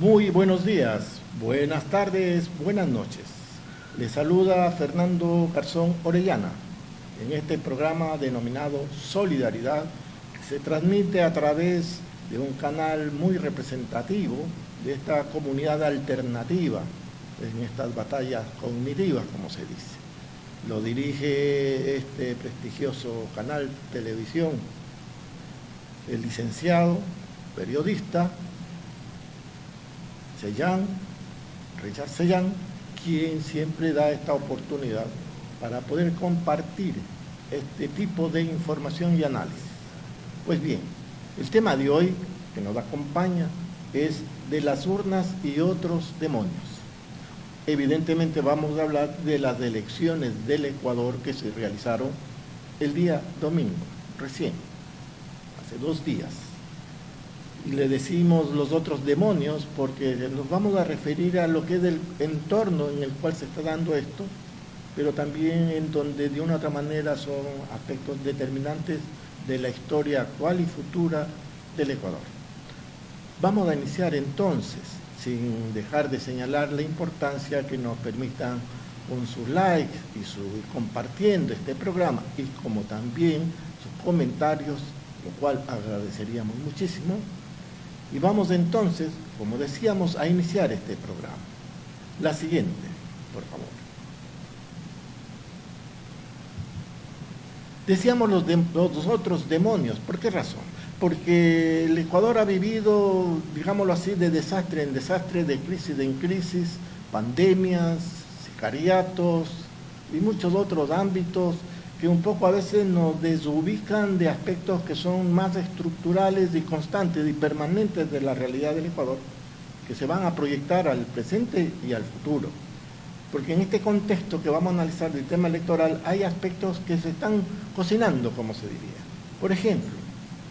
Muy buenos días, buenas tardes, buenas noches. Les saluda Fernando Garzón Orellana en este programa denominado Solidaridad, que se transmite a través de un canal muy representativo de esta comunidad alternativa en estas batallas cognitivas, como se dice. Lo dirige este prestigioso canal televisión el licenciado, periodista, Richard Sellán, quien siempre da esta oportunidad para poder compartir este tipo de información y análisis. Pues bien, el tema de hoy que nos acompaña es de las urnas y otros demonios. Evidentemente vamos a hablar de las elecciones del Ecuador que se realizaron el día domingo, recién, hace 2 días. Y le decimos los otros demonios porque nos vamos a referir a lo que es el entorno en el cual se está dando esto, pero también en donde de una u otra manera son aspectos determinantes de la historia actual y futura del Ecuador. Vamos a iniciar entonces, sin dejar de señalar la importancia que nos permitan con sus likes y compartiendo este programa, y como también sus comentarios, lo cual agradeceríamos muchísimo. Y vamos entonces, como decíamos, a iniciar este programa. La siguiente, por favor. Decíamos los otros demonios. ¿Por qué razón? Porque el Ecuador ha vivido, digámoslo así, de desastre en desastre, de crisis en crisis, pandemias, sicariatos y muchos otros ámbitos que un poco a veces nos desubican de aspectos que son más estructurales y constantes y permanentes de la realidad del Ecuador, que se van a proyectar al presente y al futuro. Porque en este contexto que vamos a analizar del tema electoral hay aspectos que se están cocinando, como se diría. Por ejemplo,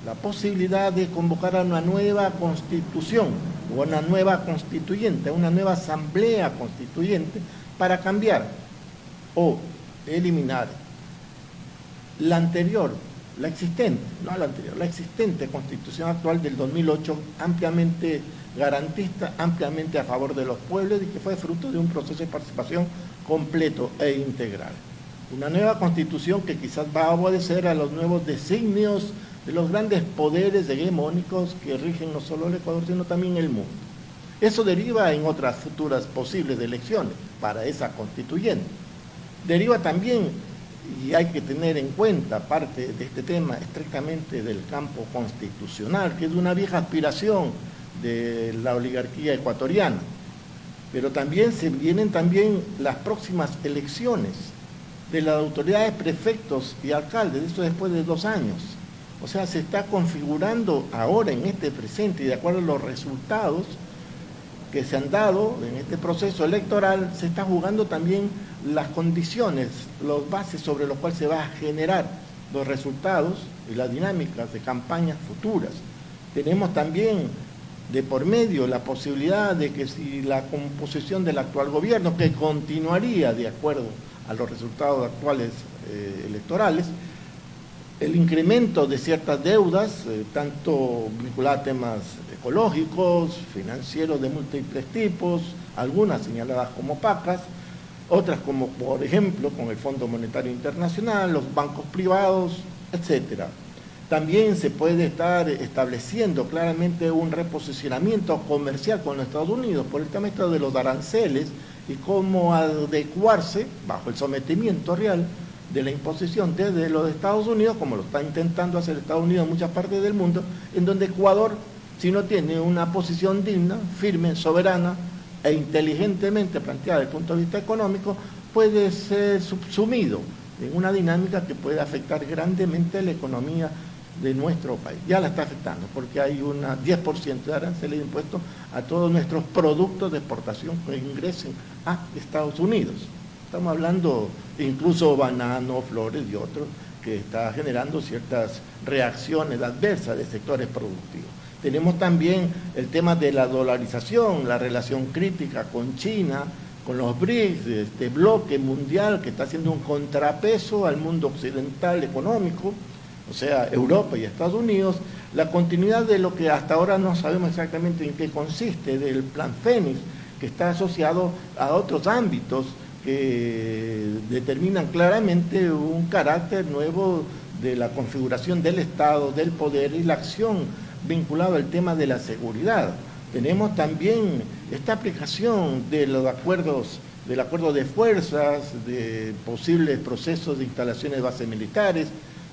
la posibilidad de convocar a una nueva constitución o a una nueva constituyente, a una nueva asamblea constituyente para cambiar o eliminar la existente constitución actual del 2008, ampliamente garantista, ampliamente a favor de los pueblos y que fue fruto de un proceso de participación completo e integral. Una nueva constitución que quizás va a obedecer a los nuevos designios de los grandes poderes hegemónicos que rigen no solo el Ecuador, sino también el mundo. Eso deriva en otras futuras posibles elecciones para esa constituyente. Deriva también, y hay que tener en cuenta, parte de este tema estrictamente del campo constitucional, que es una vieja aspiración de la oligarquía ecuatoriana, pero también se vienen también las próximas elecciones de las autoridades, prefectos y alcaldes, esto después de 2 años. O sea, se está configurando ahora en este presente y de acuerdo a los resultados que se han dado en este proceso electoral, se está jugando también las condiciones, las bases sobre las cuales se va a generar los resultados y las dinámicas de campañas futuras. Tenemos también de por medio la posibilidad de que si la composición del actual gobierno, que continuaría de acuerdo a los resultados actuales electorales, el incremento de ciertas deudas, tanto vinculadas a temas ecológicos, financieros de múltiples tipos, algunas señaladas como opacas, otras como, por ejemplo, con el Fondo Monetario Internacional, los bancos privados, etcétera. También se puede estar estableciendo claramente un reposicionamiento comercial con los Estados Unidos por el tema de los aranceles y cómo adecuarse bajo el sometimiento real de la imposición desde los Estados Unidos, como lo está intentando hacer Estados Unidos en muchas partes del mundo, en donde Ecuador, si no tiene una posición digna, firme, soberana e inteligentemente planteada desde el punto de vista económico, puede ser subsumido en una dinámica que puede afectar grandemente la economía de nuestro país. Ya la está afectando, porque hay un 10% de aranceles de impuestos a todos nuestros productos de exportación que ingresen a Estados Unidos. Estamos hablando incluso banano, flores y otros, que está generando ciertas reacciones adversas de sectores productivos. Tenemos también el tema de la dolarización, la relación crítica con China, con los BRICS, este bloque mundial que está haciendo un contrapeso al mundo occidental económico, o sea, Europa y Estados Unidos, la continuidad de lo que hasta ahora no sabemos exactamente en qué consiste, del Plan Fénix, que está asociado a otros ámbitos que determinan claramente un carácter nuevo de la configuración del Estado, del poder y la acción vinculada al tema de la seguridad. Tenemos también esta aplicación de los acuerdos, del acuerdo de fuerzas, de posibles procesos de instalaciones de bases militares.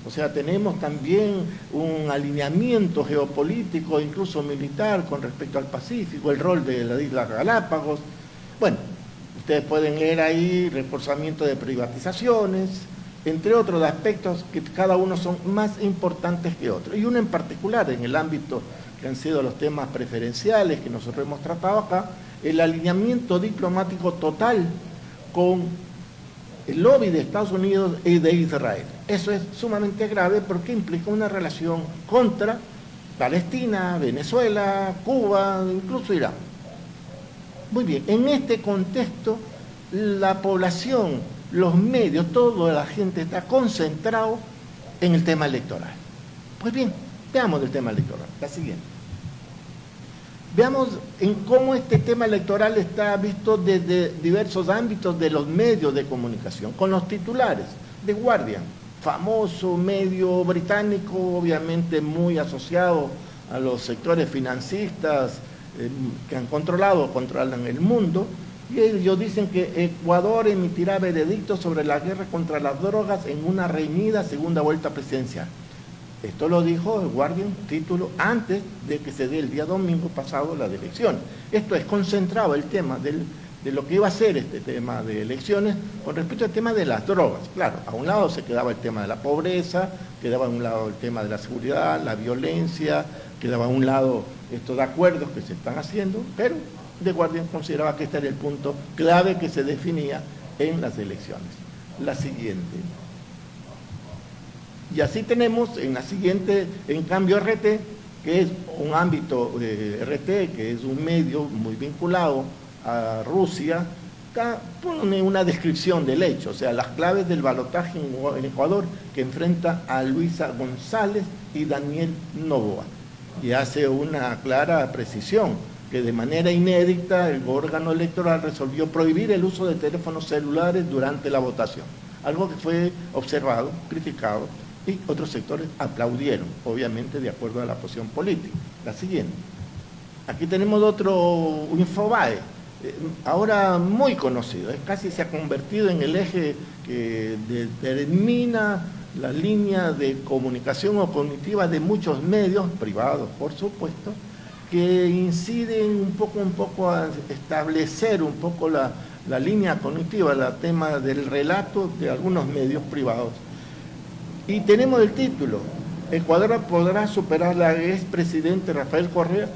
O sea, tenemos también un alineamiento geopolítico, incluso militar, con respecto al Pacífico, el rol de las Islas Galápagos. Bueno, ustedes pueden leer ahí reforzamiento de privatizaciones, entre otros aspectos que cada uno son más importantes que otros. Y uno en particular, en el ámbito que han sido los temas preferenciales que nosotros hemos tratado acá, el alineamiento diplomático total con el lobby de Estados Unidos y de Israel. Eso es sumamente grave porque implica una relación contra Palestina, Venezuela, Cuba, incluso Irán. Muy bien, en este contexto, la población, los medios, toda la gente está concentrado en el tema electoral. Pues bien, veamos el tema electoral, la siguiente. Veamos en cómo este tema electoral está visto desde diversos ámbitos de los medios de comunicación, con los titulares. The Guardian, famoso medio británico, obviamente muy asociado a los sectores financistas que controlan el mundo, y ellos dicen que Ecuador emitirá veredicto sobre la guerra contra las drogas en una reñida segunda vuelta presidencial. Esto lo dijo el Guardian, título, antes de que se dé el día domingo pasado las elecciones. Esto es concentrado el tema de lo que iba a ser este tema de elecciones con respecto al tema de las drogas. Claro, a un lado se quedaba el tema de la pobreza, quedaba a un lado el tema de la seguridad, la violencia, quedaba a un lado estos acuerdos que se están haciendo, pero The Guardian consideraba que este era el punto clave que se definía en las elecciones. La siguiente. Y así tenemos en la siguiente, en cambio RT, que es un ámbito RT, que es un medio muy vinculado a Rusia, acá pone una descripción del hecho, o sea, las claves del balotaje en Ecuador, que enfrenta a Luisa González y Daniel Noboa. Y hace una clara precisión, que de manera inédita el órgano electoral resolvió prohibir el uso de teléfonos celulares durante la votación, algo que fue observado, criticado, y otros sectores aplaudieron, obviamente de acuerdo a la posición política. La siguiente. Aquí tenemos otro Infobae, ahora muy conocido, casi se ha convertido en el eje que determina la línea de comunicación o cognitiva de muchos medios, privados por supuesto, que inciden un poco a establecer un poco la línea cognitiva, el tema del relato de algunos medios privados. Y tenemos el título, ¿Ecuador podrá superar al expresidente Rafael Correa?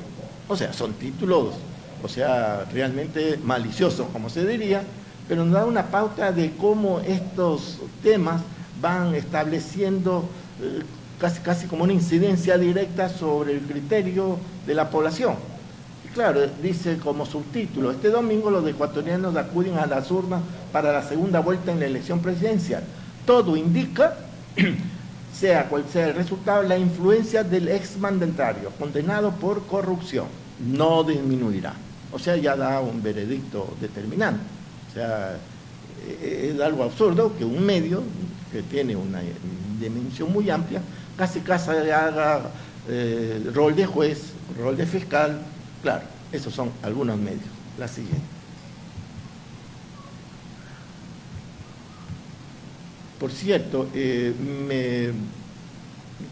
O sea, son títulos, o sea, realmente maliciosos, como se diría, pero nos da una pauta de cómo estos temas van estableciendo casi como una incidencia directa sobre el criterio de la población. Y claro, dice como subtítulo, este domingo los ecuatorianos acuden a las urnas para la segunda vuelta en la elección presidencial. Todo indica, sea cual sea el resultado, la influencia del exmandatario condenado por corrupción no disminuirá. O sea, ya da un veredicto determinante. O sea, es algo absurdo que un medio que tiene una dimensión muy amplia casi haga rol de juez, rol de fiscal. Claro, esos son algunos medios. La siguiente. Por cierto,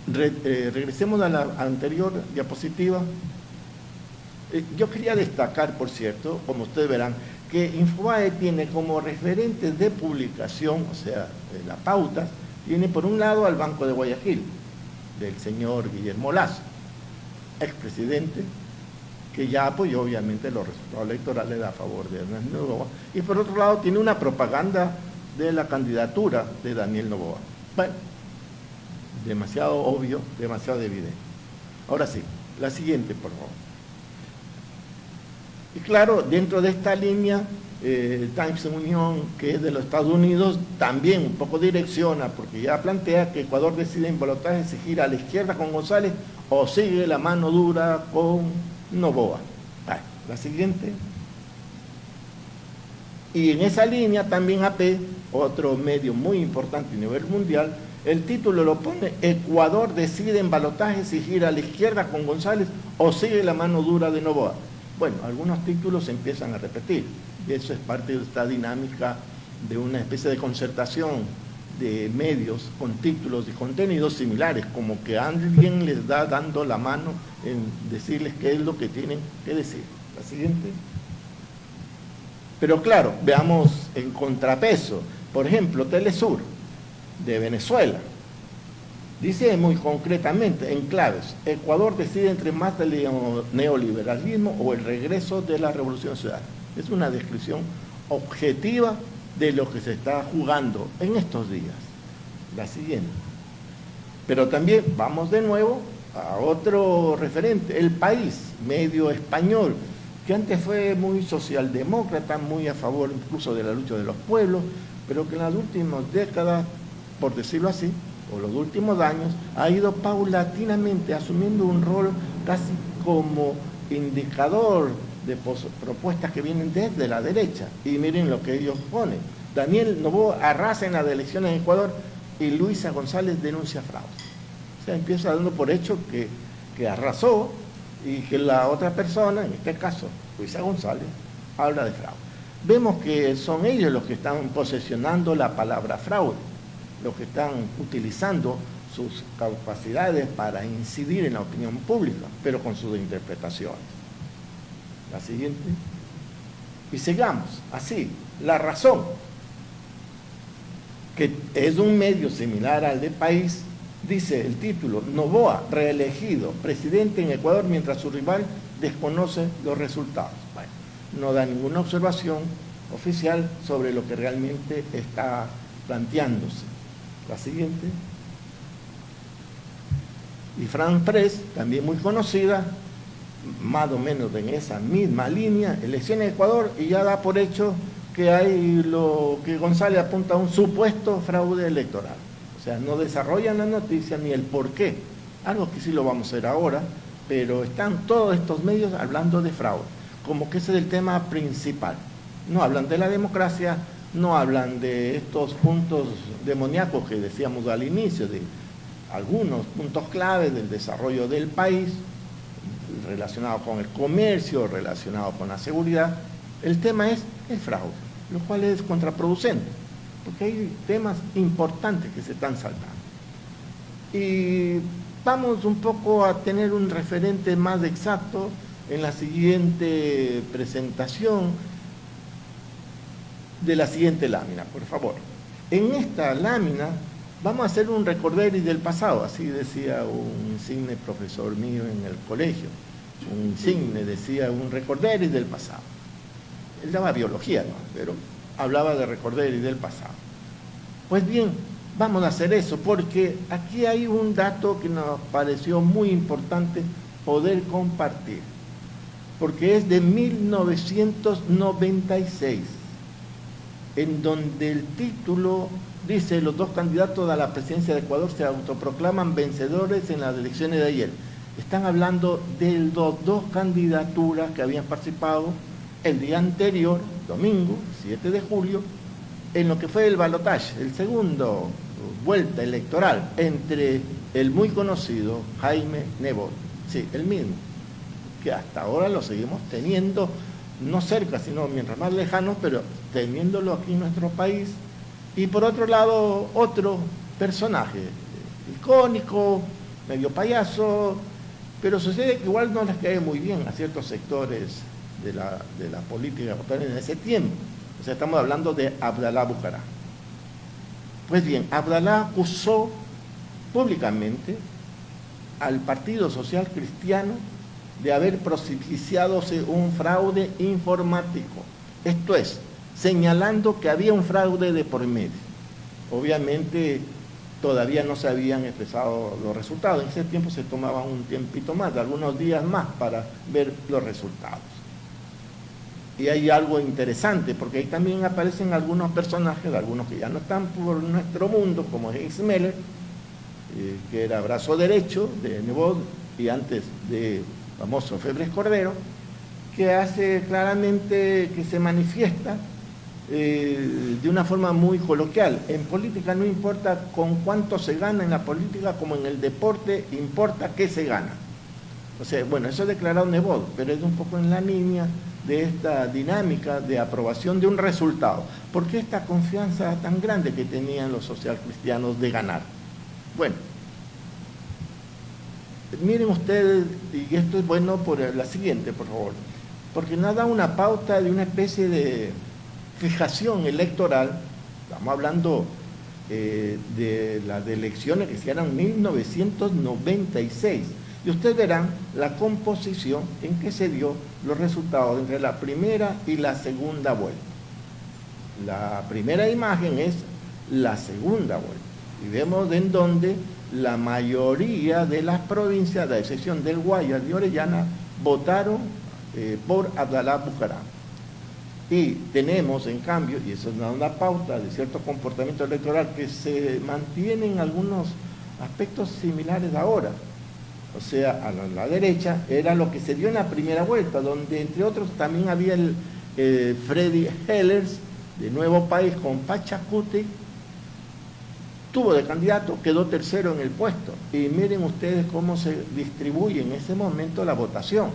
regresemos a la anterior diapositiva. Yo quería destacar, por cierto, como ustedes verán, que Infobae tiene como referentes de publicación, o sea, la pauta, tiene por un lado al Banco de Guayaquil, del señor Guillermo Lasso, expresidente, que ya apoyó obviamente los resultados electorales a favor de Daniel Noboa, y por otro lado tiene una propaganda de la candidatura de Daniel Noboa. Bueno, demasiado obvio, demasiado evidente. Ahora sí, la siguiente, por favor. Y claro, dentro de esta línea, Times Union, que es de los Estados Unidos, también un poco direcciona, porque ya plantea que Ecuador decide en balotaje si gira a la izquierda con González o sigue la mano dura con Noboa. Vale, la siguiente. Y en esa línea también AP, otro medio muy importante a nivel mundial, el título lo pone: Ecuador decide en balotaje si gira a la izquierda con González o sigue la mano dura de Noboa. Bueno, algunos títulos se empiezan a repetir, y eso es parte de esta dinámica de una especie de concertación de medios con títulos y contenidos similares, como que alguien les da dando la mano en decirles qué es lo que tienen que decir. La siguiente. Pero claro, veamos en contrapeso. Por ejemplo, Telesur, de Venezuela, dice muy concretamente, en claves: Ecuador decide entre más del neoliberalismo o el regreso de la revolución ciudadana. Es una descripción objetiva de lo que se está jugando en estos días. La siguiente. Pero también vamos de nuevo a otro referente, El País, medio español, que antes fue muy socialdemócrata, muy a favor incluso de la lucha de los pueblos, pero que en las últimas décadas, por decirlo así, o los últimos años, ha ido paulatinamente asumiendo un rol casi como indicador de propuestas que vienen desde la derecha. Y miren lo que ellos ponen: Daniel Noboa arrasa en las elecciones en Ecuador y Luisa González denuncia fraude. O sea, empieza dando por hecho que arrasó, y que la otra persona, en este caso Luisa González, habla de fraude. Vemos que son ellos los que están posesionando la palabra fraude, los que están utilizando sus capacidades para incidir en la opinión pública, pero con sus interpretaciones. La siguiente. Y sigamos así. La Razón, que es un medio similar al de País, dice el título: Noboa reelegido presidente en Ecuador mientras su rival desconoce los resultados. Bueno, no da ninguna observación oficial sobre lo que realmente está planteándose. La siguiente. Y France Press, también muy conocida, más o menos en esa misma línea: elecciones en Ecuador, y ya da por hecho que hay lo que González apunta a un supuesto fraude electoral. O sea, no desarrollan la noticia ni el por qué, algo que sí lo vamos a hacer ahora, pero están todos estos medios hablando de fraude, como que ese es el tema principal. No hablan de la democracia, no hablan de estos puntos demoníacos que decíamos al inicio, de algunos puntos claves del desarrollo del país, relacionado con el comercio, relacionado con la seguridad. El tema es el fraude, lo cual es contraproducente, porque hay temas importantes que se están saltando. Y vamos un poco a tener un referente más exacto en la siguiente presentación de la siguiente lámina, por favor. En esta lámina vamos a hacer un recorderis del pasado, así decía un insigne profesor mío en el colegio. Un insigne decía: un recorderis del pasado. Él daba biología, ¿no? Pero hablaba de recorderis del pasado. Pues bien, vamos a hacer eso, porque aquí hay un dato que nos pareció muy importante poder compartir, porque es de 1996, en donde el título dice: los dos candidatos a la presidencia de Ecuador se autoproclaman vencedores en las elecciones de ayer. Están hablando de las dos candidaturas que habían participado el día anterior, domingo, 7 de julio, en lo que fue el balotaje, el segundo vuelta electoral, entre el muy conocido Jaime Nebot, sí, el mismo, que hasta ahora lo seguimos teniendo, no cerca, sino mientras más lejano, pero teniéndolo aquí en nuestro país. Y por otro lado, otro personaje icónico, medio payaso, pero sucede que igual no les cae muy bien a ciertos sectores de la política en ese tiempo. O sea, estamos hablando de Abdalá Bucaram. Pues bien, Abdalá acusó públicamente al Partido Social Cristiano de haber propiciado un fraude informático. Esto es, señalando que había un fraude de por medio. Obviamente todavía no se habían expresado los resultados. En ese tiempo se tomaba un tiempito más, algunos días más, para ver los resultados. Y hay algo interesante, porque ahí también aparecen algunos personajes, algunos que ya no están por nuestro mundo, como es Meller, que era brazo derecho de Nebot, y antes de famoso Febres Cordero, que hace claramente que se manifiesta de una forma muy coloquial. En política no importa con cuánto se gana en la política, como en el deporte, importa qué se gana. O sea, bueno, eso ha declarado Nebot, pero es un poco en la línea de esta dinámica de aprobación de un resultado. ¿Por qué esta confianza tan grande que tenían los socialcristianos de ganar? Bueno, miren ustedes, y esto es bueno por la siguiente, por favor, porque nos da una pauta de una especie de fijación electoral. Estamos hablando de las elecciones que se dieron en 1996, y ustedes verán la composición en que se dio los resultados entre la primera y la segunda vuelta. La primera imagen es la segunda vuelta, y vemos en donde la mayoría de las provincias, a excepción del Guayas y Orellana, votaron por Abdalá Bucaram. Y tenemos, en cambio, y eso nos da una pauta de cierto comportamiento electoral que se mantiene en algunos aspectos similares ahora. O sea, a la derecha era lo que se dio en la primera vuelta, donde entre otros también había el Freddy Hellers, de Nuevo País, con Pachacuti, tuvo de candidato, quedó tercero en el puesto. Y miren ustedes cómo se distribuye en ese momento la votación.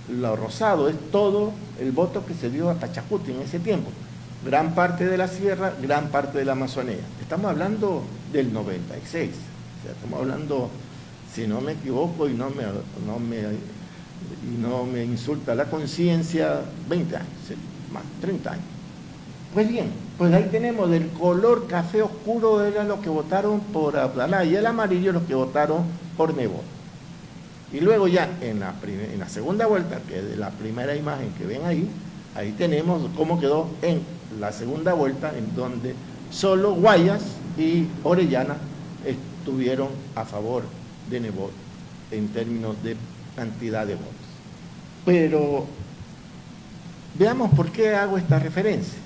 Lo rosado es todo el voto que se dio a Pachacuti en ese tiempo. Gran parte de la sierra, gran parte de la Amazonía. Estamos hablando del 96. O sea, estamos hablando, si no me equivoco y no me insulta la conciencia, 20 años, más 30 años. Pues bien, pues ahí tenemos del color café oscuro era los que votaron por Abdalá, y el amarillo los que votaron por Nebot. Y luego ya en la segunda vuelta, que es de la primera imagen que ven ahí tenemos cómo quedó en la segunda vuelta, en donde solo Guayas y Orellana estuvieron a favor de Nebot en términos de cantidad de votos. Pero veamos por qué hago esta referencia.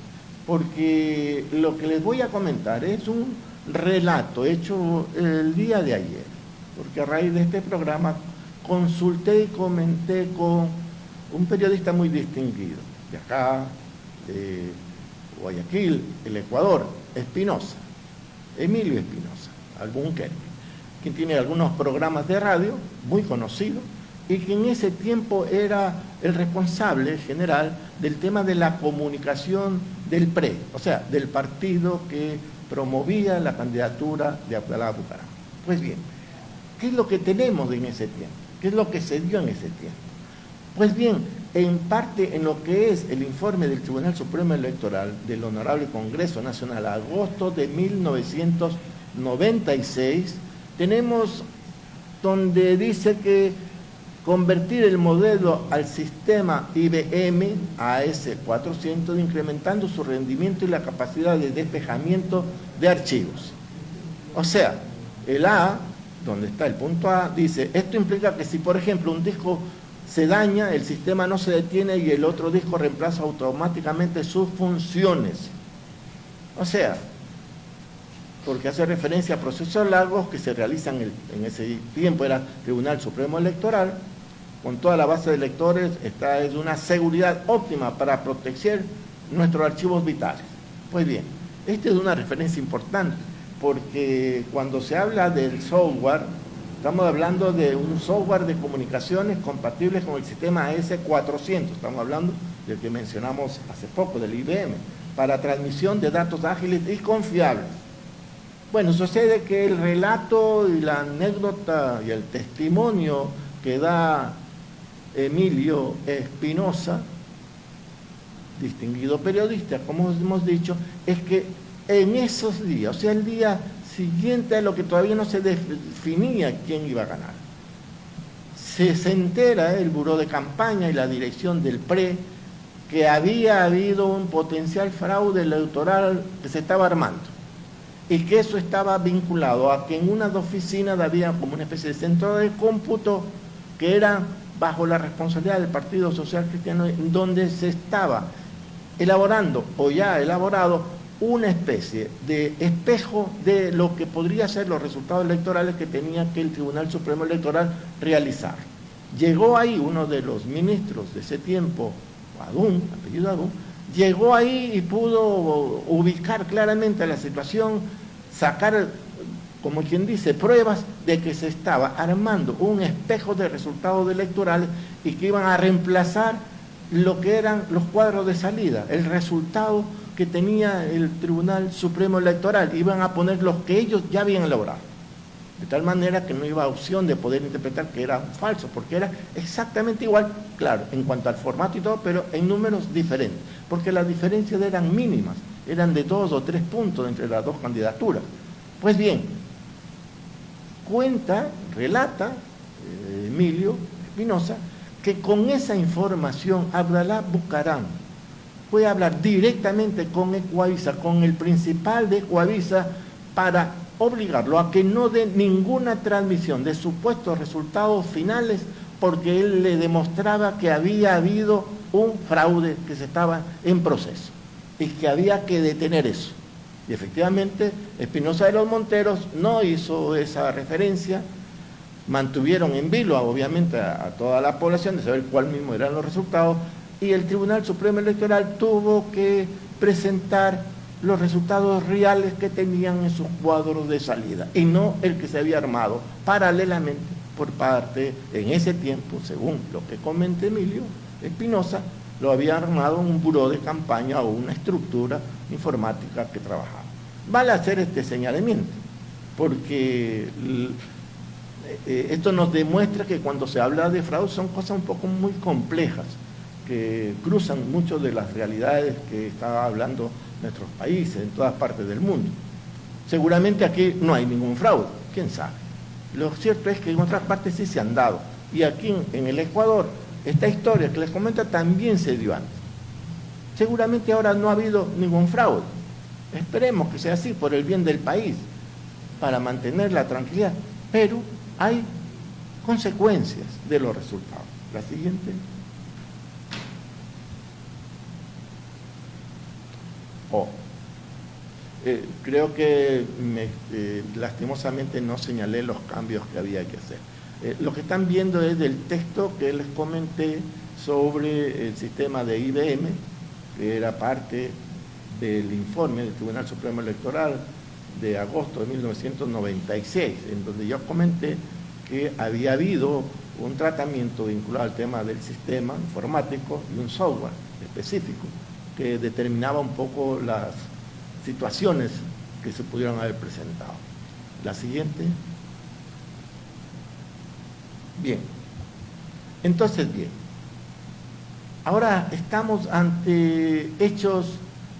Porque lo que les voy a comentar es un relato hecho el día de ayer, porque a raíz de este programa consulté y comenté con un periodista muy distinguido, de acá, de Guayaquil, el Ecuador, Espinosa, Emilio Espinosa, Albuquerque, quien tiene algunos programas de radio muy conocidos, y que en ese tiempo era el responsable general del tema de la comunicación del PRE, o sea, del partido que promovía la candidatura de Abdalá Bucaram. Pues bien, ¿qué es lo que tenemos en ese tiempo? ¿Qué es lo que se dio en ese tiempo? Pues bien, en parte en lo que es el informe del Tribunal Supremo Electoral del Honorable Congreso Nacional, agosto de 1996, tenemos donde dice que convertir el modelo al sistema IBM AS400, incrementando su rendimiento y la capacidad de despejamiento de archivos. O sea, el A, donde está el punto A, dice, esto implica que si, por ejemplo, un disco se daña, el sistema no se detiene y el otro disco reemplaza automáticamente sus funciones. O sea, porque hace referencia a procesos largos que se realizan en ese tiempo, era Tribunal Supremo Electoral, con toda la base de electores. Esta es una seguridad óptima para proteger nuestros archivos vitales. Pues bien, esta es una referencia importante, porque cuando se habla del software, estamos hablando de un software de comunicaciones compatibles con el sistema AS400, estamos hablando del que mencionamos hace poco, del IBM, para transmisión de datos ágiles y confiables. Bueno, sucede que el relato y la anécdota y el testimonio que da Emilio Espinosa, distinguido periodista, como hemos dicho, es que en esos días, o sea, el día siguiente a lo que todavía no se definía quién iba a ganar, se entera el buró de campaña y la dirección del PRE que había habido un potencial fraude electoral que se estaba armando, y que eso estaba vinculado a que en unas oficinas había como una especie de centro de cómputo que era bajo la responsabilidad del Partido Social Cristiano, en donde se estaba elaborando o ya elaborado una especie de espejo de lo que podría ser los resultados electorales que tenía que el Tribunal Supremo Electoral realizar. Llegó ahí uno de los ministros de ese tiempo, Adún, apellido Adún, llegó ahí y pudo ubicar claramente la situación, sacar, como quien dice, pruebas de que se estaba armando un espejo de resultados electorales y que iban a reemplazar lo que eran los cuadros de salida, el resultado que tenía el Tribunal Supremo Electoral, iban a poner los que ellos ya habían elaborado, de tal manera que no iba a opción de poder interpretar que era falso, porque era exactamente igual, claro, en cuanto al formato y todo, pero en números diferentes, porque las diferencias eran mínimas, eran de 2 o 3 puntos entre las dos candidaturas. Pues bien, relata Emilio Espinosa, que con esa información Abdalá Bucaram puede hablar directamente con Ecuavisa, con el principal de Ecuavisa, para obligarlo a que no dé ninguna transmisión de supuestos resultados finales, porque él le demostraba que había habido un fraude que se estaba en proceso y que había que detener eso. Y efectivamente Espinosa de los Monteros no hizo esa referencia, mantuvieron en vilo obviamente a toda la población de saber cuál mismo eran los resultados, y el Tribunal Supremo Electoral tuvo que presentar los resultados reales que tenían en sus cuadros de salida y no el que se había armado paralelamente por parte, en ese tiempo, según lo que comenta Emilio Espinosa, lo había armado un buró de campaña o una estructura informática que trabajaba. Vale hacer este señalamiento, porque esto nos demuestra que cuando se habla de fraude son cosas un poco muy complejas, que cruzan mucho de las realidades que está hablando nuestros países, en todas partes del mundo. Seguramente aquí no hay ningún fraude, quién sabe. Lo cierto es que en otras partes sí se han dado, y aquí en el Ecuador, esta historia que les comento también se dio antes. Seguramente ahora no ha habido ningún fraude. Esperemos que sea así por el bien del país, para mantener la tranquilidad, pero hay consecuencias de los resultados. La siguiente. Creo que lastimosamente no señalé los cambios que había que hacer. Lo que están viendo es del texto que les comenté sobre el sistema de IBM, que era parte del informe del Tribunal Supremo Electoral de agosto de 1996, en donde yo comenté que había habido un tratamiento vinculado al tema del sistema informático y un software específico que determinaba un poco las situaciones que se pudieron haber presentado. La siguiente. Bien. Entonces, bien. Ahora estamos ante hechos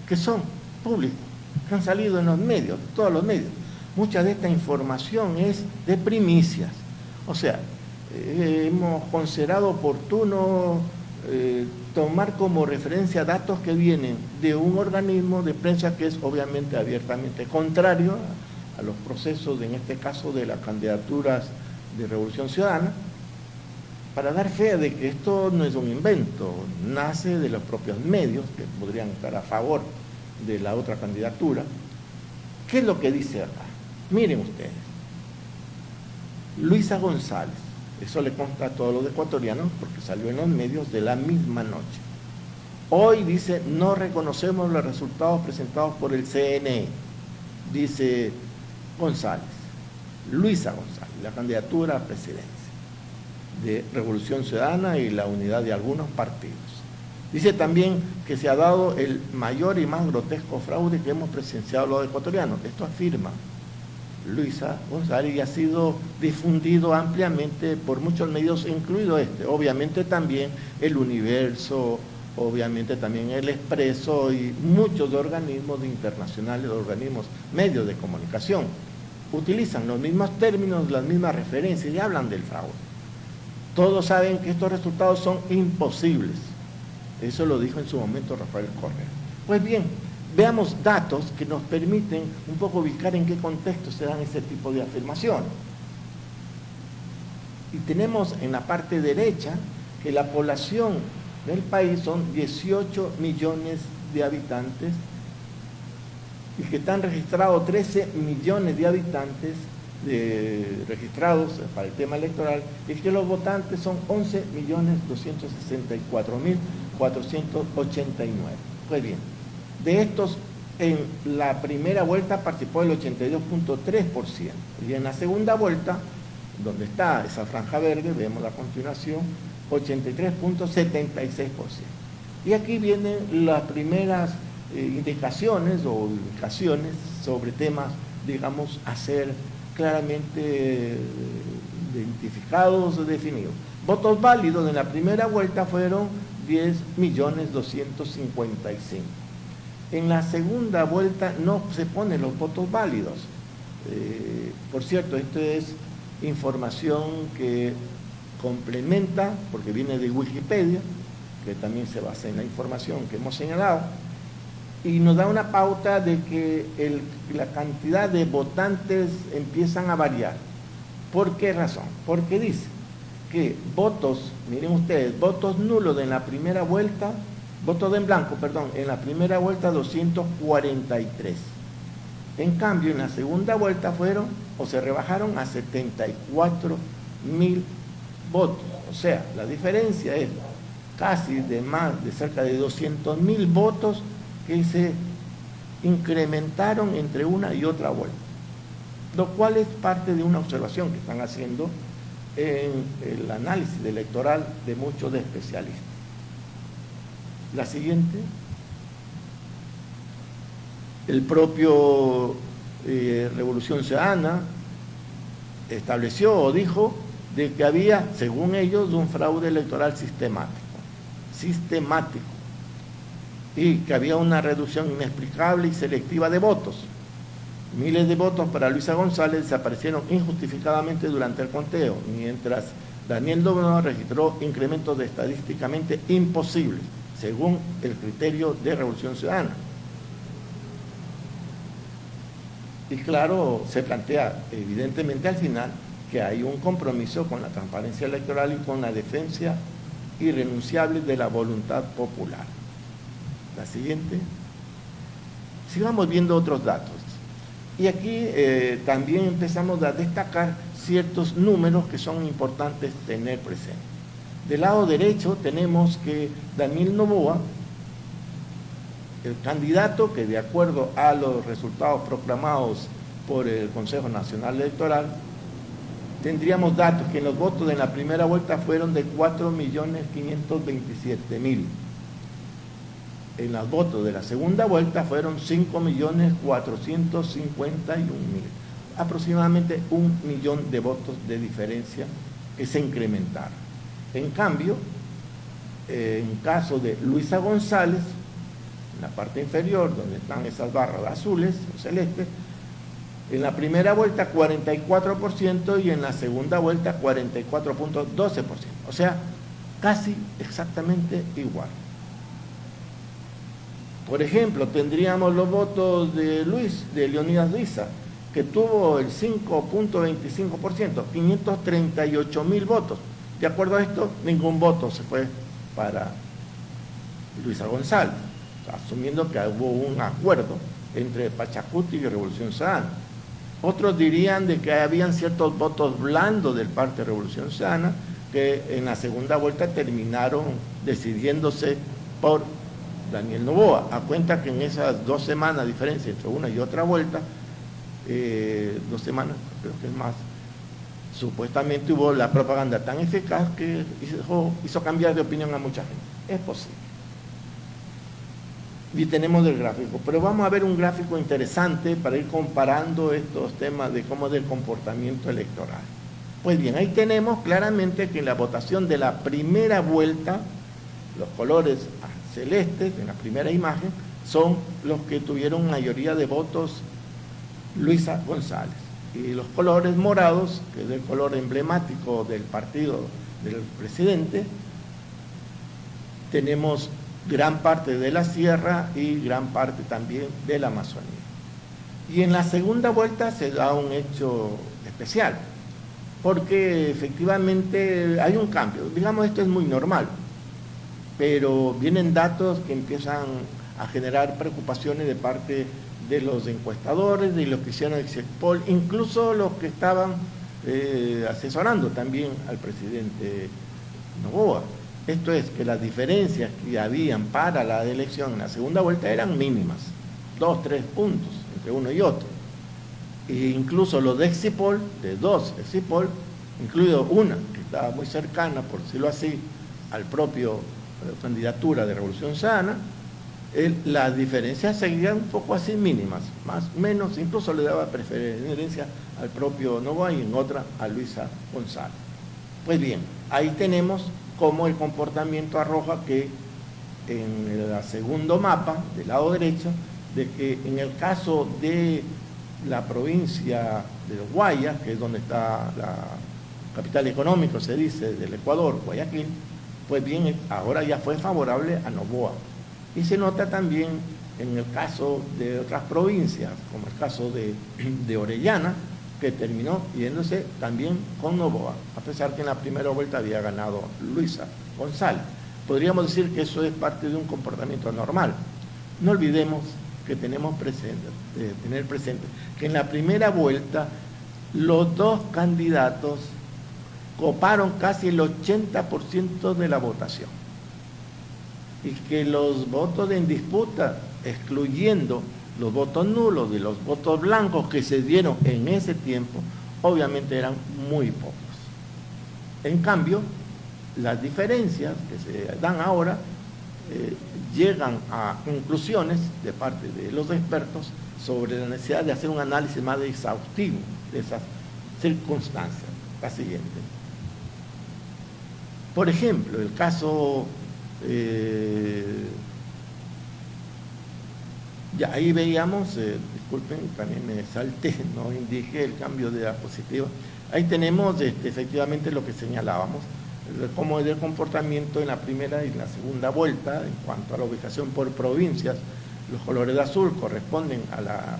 que son públicos, que han salido en los medios, todos los medios. Mucha de esta información es de primicias. O sea, hemos considerado oportuno tomar como referencia datos que vienen de un organismo de prensa que es obviamente abiertamente contrario a los procesos, en este caso de las candidaturas de Revolución Ciudadana, para dar fe de que esto no es un invento, nace de los propios medios que podrían estar a favor de la otra candidatura. ¿Qué es lo que dice acá? Miren ustedes, Luisa González, eso le consta a todos los ecuatorianos porque salió en los medios de la misma noche. Hoy dice, no reconocemos los resultados presentados por el CNE, dice González, Luisa González, la candidatura a presidencia de Revolución Ciudadana y la unidad de algunos partidos. Dice también que se ha dado el mayor y más grotesco fraude que hemos presenciado los ecuatorianos. Esto afirma Luisa González y ha sido difundido ampliamente por muchos medios, incluido este, obviamente también El Universo, obviamente también El Expreso y muchos organismos internacionales, organismos, medios de comunicación, utilizan los mismos términos, las mismas referencias y hablan del fraude. Todos saben que estos resultados son imposibles. Eso lo dijo en su momento Rafael Correa. Pues bien, veamos datos que nos permiten un poco ubicar en qué contexto se dan ese tipo de afirmaciones. Y tenemos en la parte derecha que la población del país son 18 millones de habitantes y que están registrados 13 millones de habitantes registrados para el tema electoral, y que los votantes son 11.264.489. Pues bien, de estos en la primera vuelta participó el 82.3%, y en la segunda vuelta, donde está esa franja verde, vemos a continuación, 83.76%. Y aquí vienen las primeras indicaciones o indicaciones sobre temas, digamos, a ser claramente identificados o definidos. Votos válidos en la primera vuelta fueron 10.255.000. En la segunda vuelta no se ponen los votos válidos. Por cierto, esto es información que complementa, porque viene de Wikipedia, que también se basa en la información que hemos señalado, y nos da una pauta de que la cantidad de votantes empiezan a variar. ¿Por qué razón? Porque dice que votos, miren ustedes, votos nulos en la primera vuelta, votos en blanco, perdón, en la primera vuelta 243. En cambio, en la segunda vuelta fueron, o se rebajaron a 74.000 votos. O sea, la diferencia es casi de cerca de 200.000 votos que se incrementaron entre una y otra vuelta, lo cual es parte de una observación que están haciendo en el análisis electoral de muchos especialistas. La siguiente. El propio Revolución Ciudadana estableció o dijo de que había, según ellos, un fraude electoral sistemático, y que había una reducción inexplicable y selectiva de votos. Miles de votos para Luisa González desaparecieron injustificadamente durante el conteo, mientras Daniel Noboa registró incrementos estadísticamente imposibles, según el criterio de Revolución Ciudadana. Y claro, se plantea evidentemente al final que hay un compromiso con la transparencia electoral y con la defensa irrenunciable de la voluntad popular. La siguiente. Sigamos viendo otros datos. Y aquí también empezamos a destacar ciertos números que son importantes tener presentes. Del lado derecho tenemos que Daniel Noboa, el candidato que de acuerdo a los resultados proclamados por el Consejo Nacional Electoral, tendríamos datos que en los votos en la primera vuelta fueron de 4.527.000. En los votos de la segunda vuelta fueron 5.451.000. Aproximadamente 1 millón de votos de diferencia que se incrementaron. En cambio, en caso de Luisa González, en la parte inferior, donde están esas barras azules o celestes, en la primera vuelta 44% y en la segunda vuelta 44.12%. O sea, casi exactamente igual. Por ejemplo, tendríamos los votos de Leonidas Luisa, que tuvo el 5.25%, 538.000 votos. De acuerdo a esto, ningún voto se fue para Luisa González, asumiendo que hubo un acuerdo entre Pachacuti y Revolución Ciudadana. Otros dirían de que habían ciertos votos blandos del Partido Revolución Ciudadana que en la segunda vuelta terminaron decidiéndose por Daniel Noboa, a cuenta que en esas 2 semanas de diferencia entre una y otra vuelta, 2 semanas, creo que es más, supuestamente hubo la propaganda tan eficaz que hizo cambiar de opinión a mucha gente. Es posible. Y tenemos el gráfico, pero vamos a ver un gráfico interesante para ir comparando estos temas de cómo es el comportamiento electoral. Pues bien, ahí tenemos claramente que en la votación de la primera vuelta, los colores celestes en la primera imagen son los que tuvieron mayoría de votos Luisa González, y los colores morados, que es el color emblemático del partido del presidente, tenemos gran parte de la sierra y gran parte también de la Amazonía. Y en la segunda vuelta se da un hecho especial, porque efectivamente hay un cambio. Digamos, esto es muy normal, pero vienen datos que empiezan a generar preocupaciones de parte de los encuestadores, de los que hicieron el exit poll, incluso los que estaban asesorando también al presidente Noboa. Esto es, que las diferencias que habían para la elección en la segunda vuelta eran mínimas, 2, 3 puntos entre uno y otro. E incluso los de exit poll, de 2 exit poll, incluido una que estaba muy cercana, por decirlo así, al propio candidatura de Revolución Ciudadana, las diferencias seguían un poco así mínimas, más o menos, incluso le daba preferencia al propio Noboa y en otra a Luisa González. Pues bien, ahí tenemos cómo el comportamiento arroja que en el segundo mapa, del lado derecho, de que en el caso de la provincia de Guayas, que es donde está la capital económico, se dice, del Ecuador, Guayaquil, pues bien, ahora ya fue favorable a Noboa. Y se nota también en el caso de otras provincias, como el caso de Orellana, que terminó yéndose también con Noboa, a pesar que en la primera vuelta había ganado Luisa González. Podríamos decir que eso es parte de un comportamiento anormal. No olvidemos que tenemos tener presente que en la primera vuelta los dos candidatos coparon casi el 80% de la votación y que los votos en disputa, excluyendo los votos nulos y los votos blancos que se dieron en ese tiempo, obviamente eran muy pocos. En cambio, las diferencias que se dan ahora llegan a conclusiones de parte de los expertos sobre la necesidad de hacer un análisis más exhaustivo de esas circunstancias. La siguiente. Por ejemplo, el caso, ya ahí veíamos, disculpen, también me salté, no indiqué el cambio de diapositiva. Ahí tenemos efectivamente lo que señalábamos, cómo es el comportamiento en la primera y en la segunda vuelta en cuanto a la ubicación por provincias. Los colores de azul corresponden a la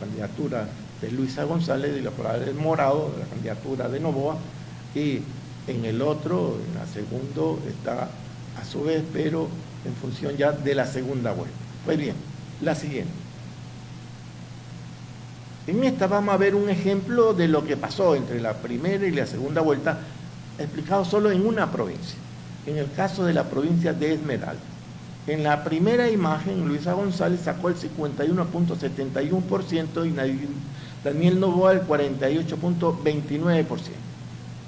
candidatura de Luisa González y los colores morados de la candidatura de Noboa, y en el otro, en la segundo, está a su vez, pero en función ya de la segunda vuelta. Pues bien, la siguiente. En esta vamos a ver un ejemplo de lo que pasó entre la primera y la segunda vuelta, explicado solo en una provincia, en el caso de la provincia de Esmeraldas. En la primera imagen, Luisa González sacó el 51.71% y Daniel Noboa el 48.29%.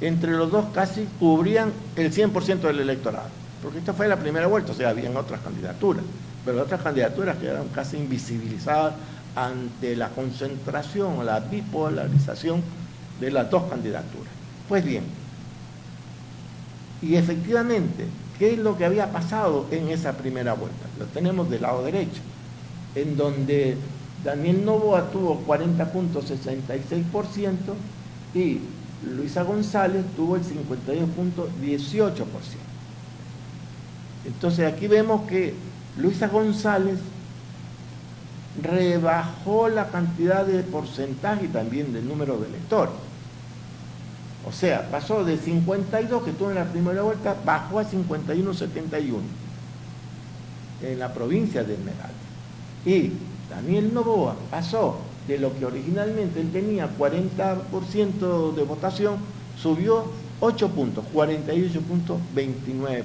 Entre los dos casi cubrían el 100% del electorado, porque esta fue la primera vuelta, o sea, habían otras candidaturas, pero otras candidaturas quedaron casi invisibilizadas ante la concentración o la bipolarización de las dos candidaturas. Pues bien, y efectivamente, ¿qué es lo que había pasado en esa primera vuelta? Lo tenemos del lado derecho, en donde Daniel Noboa tuvo 40.66% y Luisa González tuvo el 52.18%. Entonces aquí vemos que Luisa González rebajó la cantidad de porcentaje y también del número de electores. O sea, pasó de 52 que tuvo en la primera vuelta, bajó a 51.71 en la provincia de Esmeraldas. Y Daniel Noboa pasó de lo que originalmente él tenía 40% de votación, subió 8 puntos, 48.29%.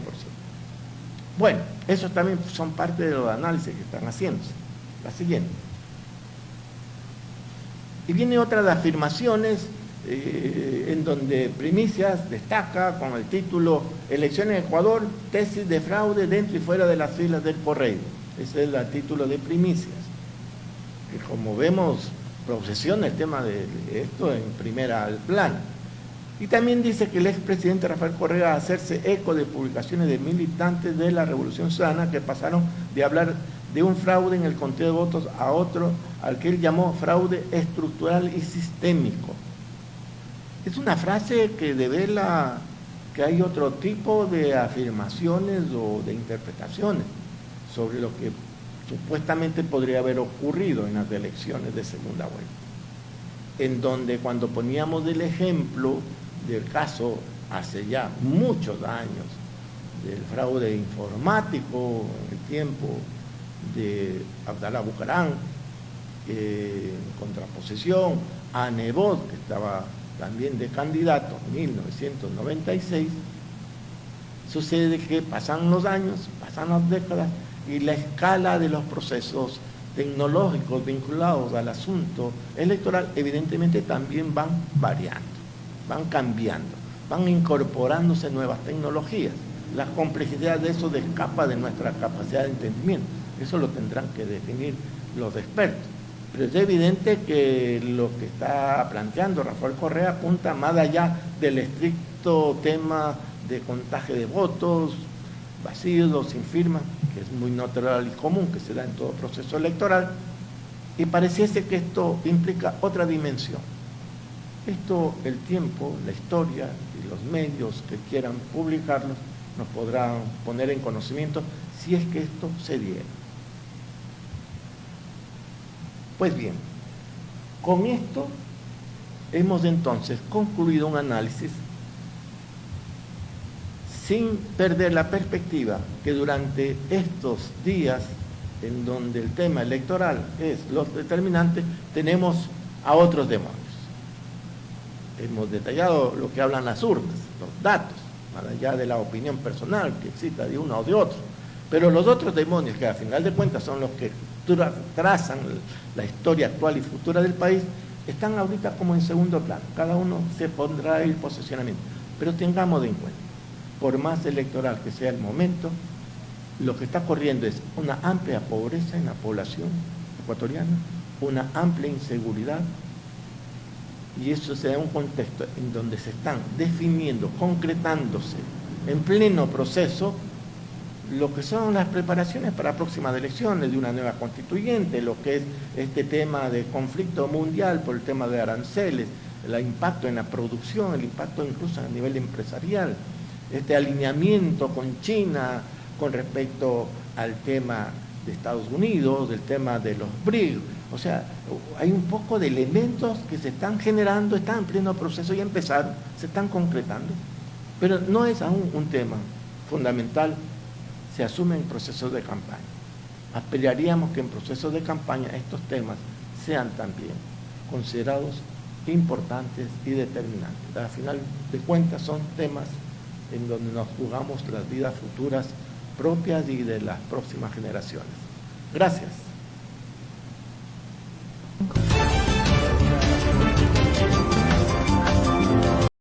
Bueno, esos también son parte de los análisis que están haciéndose. La siguiente. Y viene otra de afirmaciones en donde Primicias destaca con el título Elecciones en Ecuador, tesis de fraude dentro y fuera de las filas del correo. Ese es el título de Primicias, que como vemos procesiona el tema de esto en primera plana. Y también dice que el expresidente Rafael Correa va a hacerse eco de publicaciones de militantes de la Revolución Ciudadana que pasaron de hablar de un fraude en el conteo de votos a otro, al que él llamó fraude estructural y sistémico. Es una frase que devela que hay otro tipo de afirmaciones o de interpretaciones sobre lo que supuestamente podría haber ocurrido en las elecciones de segunda vuelta, en donde cuando poníamos el ejemplo del caso hace ya muchos años del fraude informático en el tiempo de Abdalá Bucaram, en contraposición a Nebot, que estaba también de candidato en 1996, sucede que pasan los años, pasan las décadas, y la escala de los procesos tecnológicos vinculados al asunto electoral evidentemente también van variando, van cambiando, van incorporándose nuevas tecnologías. La complejidad de eso escapa de nuestra capacidad de entendimiento. Eso lo tendrán que definir los expertos. Pero es evidente que lo que está planteando Rafael Correa apunta más allá del estricto tema de contagio de votos, vacíos o sin firma, que es muy natural y común, que se da en todo proceso electoral, y pareciese que esto implica otra dimensión. Esto, el tiempo, la historia y los medios que quieran publicarlos nos podrán poner en conocimiento si es que esto se diera. Pues bien, con esto hemos entonces concluido un análisis sin perder la perspectiva que durante estos días en donde el tema electoral es lo determinante, tenemos a otros demonios. Hemos detallado lo que hablan las urnas, los datos, más allá de la opinión personal que exista de uno o de otro. Pero los otros demonios, que al final de cuentas son los que trazan la historia actual y futura del país, están ahorita como en segundo plano. Cada uno se pondrá el posicionamiento. Pero tengamos en cuenta, por más electoral que sea el momento, lo que está corriendo es una amplia pobreza en la población ecuatoriana, una amplia inseguridad, y eso se da en un contexto en donde se están definiendo, concretándose en pleno proceso lo que son las preparaciones para próximas elecciones de una nueva constituyente, lo que es este tema de conflicto mundial por el tema de aranceles, el impacto en la producción, el impacto incluso a nivel empresarial, este alineamiento con China con respecto al tema de Estados Unidos, del tema de los BRICS. O sea, hay un poco de elementos que se están generando, están en pleno proceso, ya empezaron, se están concretando, pero no es aún un tema fundamental, se asume en procesos de campaña. Aspiraríamos que en procesos de campaña estos temas sean también considerados importantes y determinantes. Al final de cuentas son temas en donde nos jugamos las vidas futuras propias y de las próximas generaciones. Gracias.